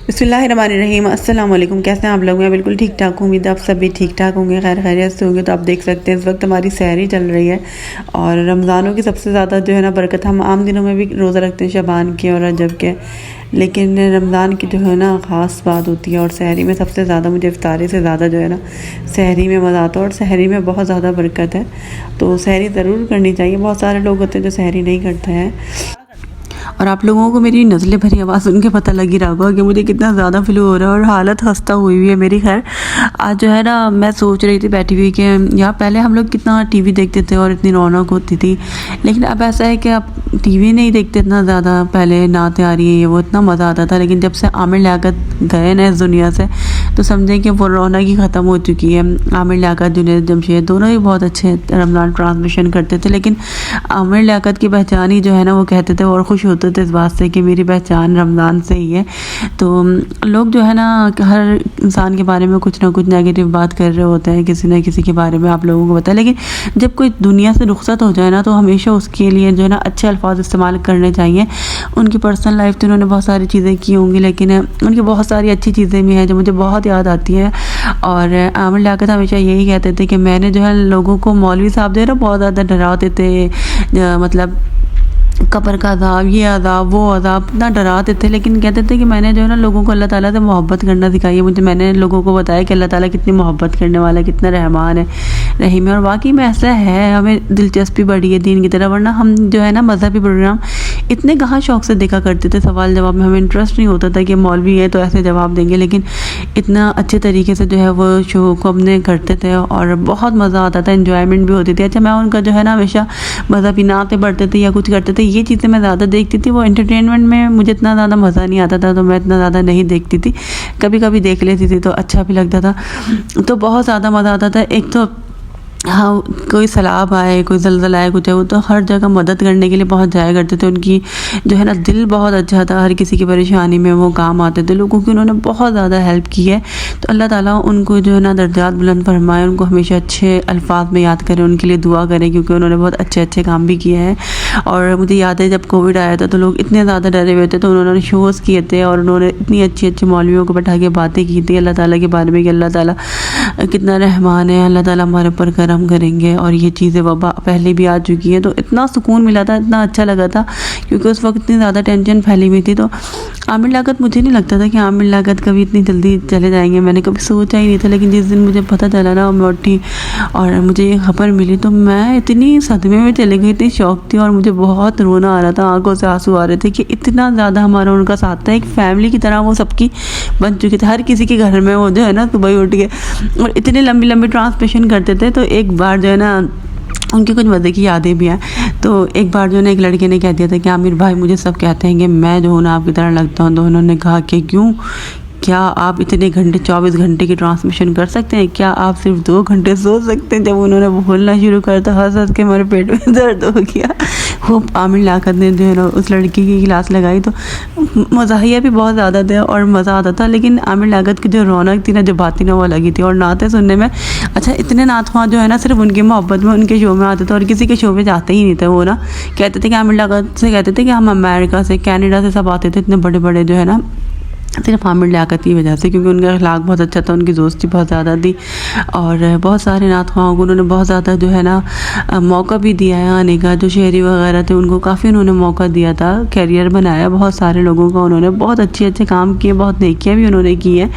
बिस्मिल्लाहिर्रहमानिर्रहीम अस्सलाम वालेकुम। कैसे हैं आप लोग? मैं बिल्कुल ठीक ठाक हूँ। उम्मीद है आप सभी ठीक ठाक होंगे, खैर खैरियत से होंगे। तो आप देख सकते हैं इस वक्त हमारी सहरी चल रही है और रमज़ानों की सबसे ज़्यादा जो है ना बरकत, हम आम दिनों में भी रोज़ा रखते हैं शबान के और रजब के, लेकिन रमज़ान की जो है ना ख़ास बात होती है। और सहरी में सबसे ज़्यादा मुझे इफ्तारी से ज़्यादा जो है ना सहरी में मज़ा आता है और सहरी में बहुत ज़्यादा बरकत है। तो सहरी ज़रूर करनी चाहिए। बहुत सारे लोग होते हैं जो सहरी नहीं करते हैं। और आप लोगों को मेरी नज़ले भरी आवाज़ सुन के पता लग ही रहा होगा कि मुझे कितना ज़्यादा फ्लू हो रहा है और हालत खस्ता हुई हुई है मेरी। खैर आज जो है ना मैं सोच रही थी बैठी हुई कि यहाँ पहले हम लोग कितना टीवी देखते थे और इतनी रौनक होती थी, लेकिन अब ऐसा है कि अब टीवी नहीं देखते इतना ज़्यादा। पहले नाते आ रही है ये वो इतना मज़ा आता था, लेकिन जब से आमिर लियाकत गए ना इस दुनिया से तो समझें कि वो रौनक ही ख़त्म हो चुकी है। आमिर लियाकत, जुनैद जमशेद दोनों ही बहुत अच्छे रमज़ान ट्रांसमिशन करते थे, लेकिन आमिर लियाकत की पहचान ही जो है ना वो कहते थे और खुश होते थे इस बात से कि मेरी पहचान रमज़ान से ही है। तो लोग जो है ना हर इंसान के बारे में कुछ ना कुछ नेगेटिव बात कर रहे होते हैं, किसी न किसी के बारे में आप लोगों को पता है। लेकिन जब कोई दुनिया से रुखसत हो जाए ना तो हमेशा उसके लिए जो है ना अच्छे अल्फाज इस्तेमाल करने चाहिए। उनकी पर्सनल लाइफ तो उन्होंने बहुत सारी चीज़ें की होंगी, लेकिन उनकी बहुत सारी अच्छी चीज़ें भी हैं जो मुझे बहुत याद आती हैं। और आमिर लियाकत हमेशा यही कहते थे कि मैंने जो है लोगों को, मौलवी साहब जो है ना बहुत ज़्यादा डराते थे, मतलब कब्र का अज़ाब, ये अज़ाब, वो अज़ाब, इतना डराते थे। लेकिन कहते थे कि मैंने जो है ना लोगों को अल्लाह ताला से मोहब्बत करना सिखाई है। मैंने लोगों को बताया कि अल्लाह ताला कितनी मोहब्बत करने वाला है, कितना रहमान है, रहीम है। और वाकई में ऐसा है, हमें दिलचस्पी बढ़ी है दीन की तरफ। वरना हम जो है ना मज़हबी प्रोग्राम इतने कहाँ शौक़ से देखा करते थे, सवाल जवाब में हमें इंटरेस्ट नहीं होता था कि मौलवी है तो ऐसे जवाब देंगे, लेकिन इतना अच्छे तरीके से जो है वो शो को अपने करते थे और बहुत मज़ा आता था, इन्जॉयमेंट भी होती थी। अच्छा, मैं उनका जो है ना हमेशा मज़हबी नाते पढ़ते थे या कुछ करते थे, ये चीज़ें मैं ज़्यादा देखती थी। वो एंटरटेनमेंट में मुझे इतना ज़्यादा मज़ा नहीं आता था, तो मैं इतना ज़्यादा नहीं देखती थी। कभी कभी देख लेती थी तो अच्छा भी लगता था, तो बहुत ज़्यादा मज़ा आता था। एक तो हाँ, कोई सैलाब आए, कोई ज़लज़ला आए, कुछ है, वो तो हर जगह मदद करने के लिए पहुंच जाया करते थे। उनकी जो है ना दिल बहुत अच्छा था, हर किसी की परेशानी में वो काम आते थे लोगों की। उन्होंने बहुत ज़्यादा हेल्प की है। तो अल्लाह ताला उनको जो है ना दर्जात बुलंद फरमाए, उनको हमेशा अच्छे अल्फाज में याद करें, उनके लिए दुआ करें, क्योंकि उन्होंने बहुत अच्छे अच्छे काम भी किए हैं। और मुझे याद है जब कोविड आया था तो लोग इतने ज़्यादा डरे हुए थे, तो उन्होंने शोज़ किए थे और उन्होंने इतनी अच्छी अच्छी मौलवियों को बैठा के बातें की थी अल्लाह ताला के बारे में कि अल्लाह ताला कितना रहमान है, अल्लाह ताला हमारे ऊपर करम करेंगे। और ये चीज़ें वबा पहले भी आ चुकी हैं, तो इतना सुकून मिला था, इतना अच्छा लगा था, क्योंकि उस वक्त इतनी ज़्यादा टेंशन फैली हुई थी। तो आमिर लियाकत, मुझे नहीं लगता था कि आमिर लियाकत कभी इतनी जल्दी चले जाएंगे, मैंने कभी सोचा ही नहीं था। लेकिन जिस दिन मुझे पता चला ना, मैं उठी और मुझे ये खबर मिली तो मैं इतनी सदमे में चली गई, इतनी शौक थी और मुझे बहुत रोना आ रहा था, आंखों से आंसू आ रहे थे कि इतना ज़्यादा हमारा उनका साथ था। एक फैमिली की तरह वो सबकी बन चुकी थी, हर किसी के घर में वो जो है ना सुबह उठ के और इतने लंबी लंबी ट्रांसमिशन करते थे। तो एक बार जो है ना उनकी कुछ मज़े की यादें भी हैं। तो एक बार जो है ना एक लड़के ने कह दिया था कि आमिर भाई, मुझे सब कहते हैं कि मैं जो हूँ ना आपकी तरह लगता हूँ। तो उन्होंने कहा कि क्यों, क्या आप इतने घंटे 24 घंटे की ट्रांसमिशन कर सकते हैं? क्या आप सिर्फ 2 घंटे सो सकते हैं? जब उन्होंने बोलना शुरू कर तो हंस हंस के मेरे पेट में दर्द हो गया। वो आमिर लियाकत ने जो है ना उस लड़की की क्लास लगाई, तो मज़ाहिया भी बहुत ज़्यादा थे और मज़ा आता था। लेकिन आमिर लियाकत की जो रौनक थी ना, जो बातें ना, वो लगी थी। और नाते सुनने में, अच्छा, इतने नात ख्वां जो है ना सिर्फ उनकी मोहब्बत में उनके शो में आते थे और किसी के शो में जाते ही नहीं थे। वो ना कहते थे कि आमिर लियाकत से कहते थे कि हम अमेरिका से, कनाडा से सब आते थे, इतने बड़े बड़े जो है ना, सिर्फ आमिर लियाकत की वजह से, क्योंकि उनका अखलाक बहुत अच्छा था, उनकी दोस्ती बहुत ज़्यादा थी। और बहुत सारे नात ख्वाहों को उन्होंने बहुत ज़्यादा जो है ना मौका भी दिया है आने का। जो शहरी वगैरह थे उनको काफ़ी उन्होंने मौका दिया था, कैरियर बनाया बहुत सारे लोगों का। उन्होंने बहुत अच्छे अच्छे काम किए, बहुत नेकियां भी उन्होंने की हैं।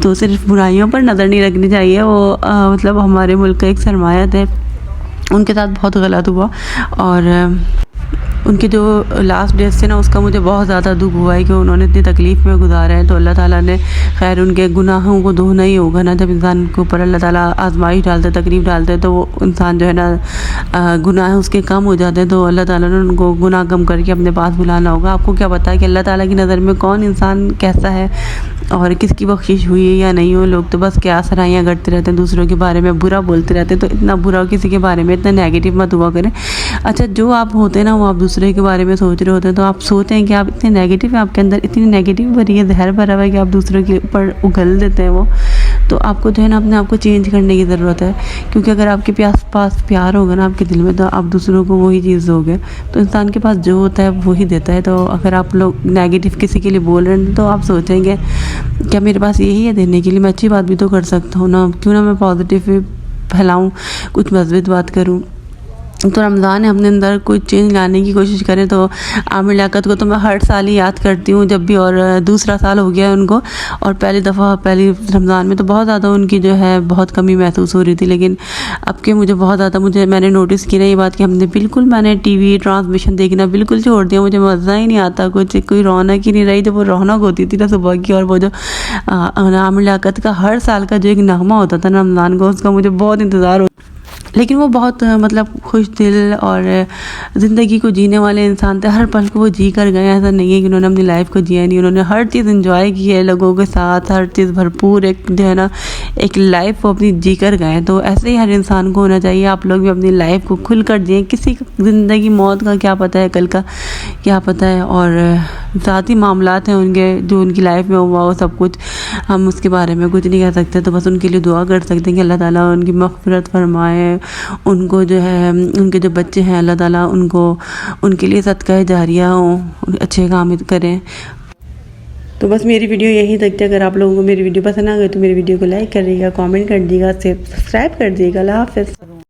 तो सिर्फ बुराइयों पर नज़र नहीं रखनी चाहिए। वो मतलब हमारे मुल्क का एक सरमाया थे, उनके साथ बहुत गलत हुआ। और उनके जो लास्ट डेज थे ना, उसका मुझे बहुत ज़्यादा दुख हुआ है कि उन्होंने इतनी तकलीफ़ में गुजारा है। तो अल्लाह ताला ने, खैर, उनके गुनाहों को धोना ही होगा ना। जब इंसान के ऊपर अल्लाह ताला आजमाइश डालते, तकलीफ़ डालते, तो वो इंसान जो है ना गुनाह उसके कम हो जाते हैं। तो अल्लाह ताला ने उनको गुनाह कम करके अपने पास बुलाना होगा। आपको क्या पता है कि अल्लाह ताला की नज़र में कौन इंसान कैसा है और किसकी बख्शिश हुई है या नहीं हो। लोग तो बस क्या सराहियाँ करते रहते हैं, दूसरों के बारे में बुरा बोलते रहते हैं। तो इतना बुरा किसी के बारे में, इतना नेगेटिव मत हुआ करें। अच्छा, जो आप होते हैं ना, वो आप दूसरे के बारे में सोच रहे होते हैं, तो आप सोचते हैं कि आप इतने नेगेटिव हैं, आपके अंदर इतनी नेगेटिव भरी है, जहर भरा हुआ है कि आप दूसरों के ऊपर उगल देते हैं वो। तो आपको जो है ना अपने आप को चेंज करने की ज़रूरत है, क्योंकि अगर आपके पास प्यार होगा ना आपके दिल में, तो आप दूसरों को वही चीज़ दोगे। तो इंसान के पास जो होता है वही देता है। तो अगर आप लोग नेगेटिव किसी के लिए बोल रहे हैं तो आप सोचेंगे क्या मेरे पास यही है देने के लिए, मैं अच्छी बात भी तो कर सकता हूँ ना, क्यों ना मैं पॉजिटिव फैलाऊँ, कुछ मज़बूत बात करूँ। तो रमज़ान है, अपने अंदर कोई चेंज लाने की कोशिश करें। तो आमिर लियाकत को तो मैं हर साल ही याद करती हूँ जब भी, और दूसरा साल हो गया है उनको, और पहली रमज़ान में तो बहुत ज़्यादा उनकी जो है बहुत कमी महसूस हो रही थी, लेकिन अब के मैंने नोटिस की ना ये बात कि मैंने टीवी ट्रांसमिशन देखना बिल्कुल छोड़ दिया। मुझे मज़ा ही नहीं आता, कोई रौनक ही नहीं रही। जब वो रौनक होती थी ना सुबह की, और वो जो आमिर लियाकत का हर साल का जो एक नगमा होता था ना रमज़ान को, उसका मुझे बहुत इंतज़ार होता। लेकिन वो बहुत मतलब खुश दिल और ज़िंदगी को जीने वाले इंसान थे। हर पल को वो जी कर गए, ऐसा नहीं है कि उन्होंने अपनी लाइफ को जिया नहीं, उन्होंने हर चीज़ एंजॉय की है लोगों के साथ, हर चीज़ भरपूर एक जो है ना एक लाइफ वो अपनी जी कर गए। तो ऐसे ही हर इंसान को होना चाहिए। आप लोग भी अपनी लाइफ को खुल कर जिए। किसी की ज़िंदगी मौत का क्या पता है, कल का क्या पता है, और ज़ाती मामलात हैं उनके, जो उनकी लाइफ में हुआ वो सब कुछ हम उसके बारे में कुछ नहीं कह सकते। तो बस उनके लिए दुआ कर सकते हैं कि अल्लाह ताला उनकी मग़फ़िरत फरमाए, उनको जो है उनके जो बच्चे हैं अल्लाह ताला उनके लिए सदका जारिया हो, अच्छे काम करें। तो बस मेरी वीडियो यहीं तक थी। अगर आप लोगों को मेरी वीडियो पसंद आ गई तो मेरी वीडियो को लाइक करिएगा, कमेंट कर दीजिएगा, सब्सक्राइब कर दीजिएगा। अल्लाह हाफ़िज़।